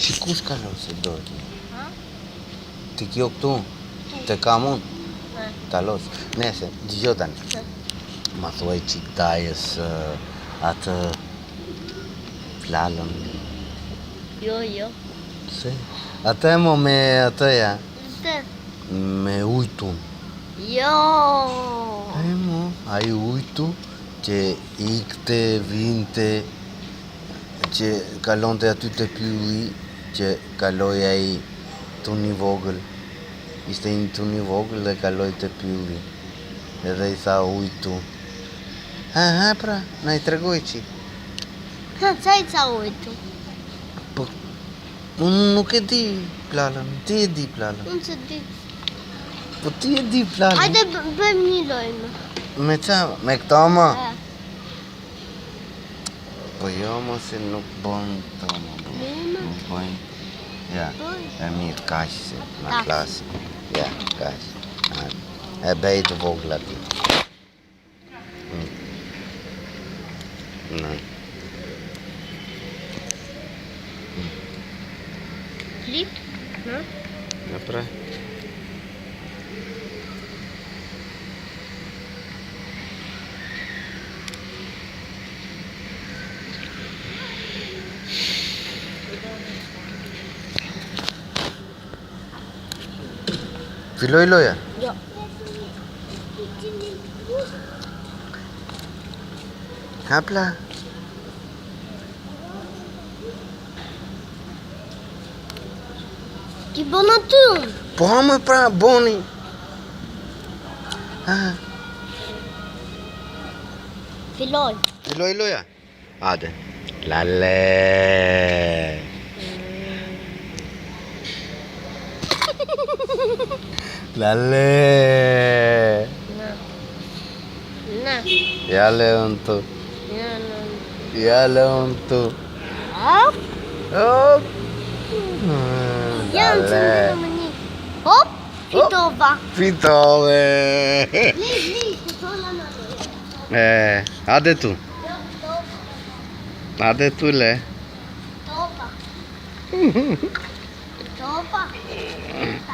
Që kush kalon se dojtë? Ti kjo këtu? Të kam unë? Kalos. Nese, gjigjo tani. Ma thuaj qik dajës atë flalën. Jo. Se? Atë e mo me atëja? Të. Me ujtun. Jo. E mo, ai ujtu që ikte, vinte, që kalonte aty të pylli, që kaloi ai tuni vogël. Ishte një tuni vogël dhe kaloi të pylli. Edhe I tha ujtu. Ha, pra, na I tregoj qik. Sa I ca ujtu? Po, unë nuk e di plalën, ti e di plalën. Unë se di. Po ti e di plalën. Hajde bëjmë një lojmë. Me qa? Me këto më? E. Po jo më se nuk bën këto më. Bëjmë. Nuk bëjmë. Ja, e mirë, kaq se na Kaq. klasë. Ja, kaq. E bej të vogël aty. Në. Klip. Në. Ja, pra. Filloj loja? Jo. Hapla. Ti bën aty unë. Po më pra, boni. Ha, Filoj. filloj loja? Hajde. Lale. Lale. Në. Ja leon tu. Në. Ja leon tu. Hop. Hop. Janë të ndërë më një. Hop. Fitova. Fitove. Li, të tola në lojë. Hajde tu. Hajde tu le. Tova. Tova. Tova.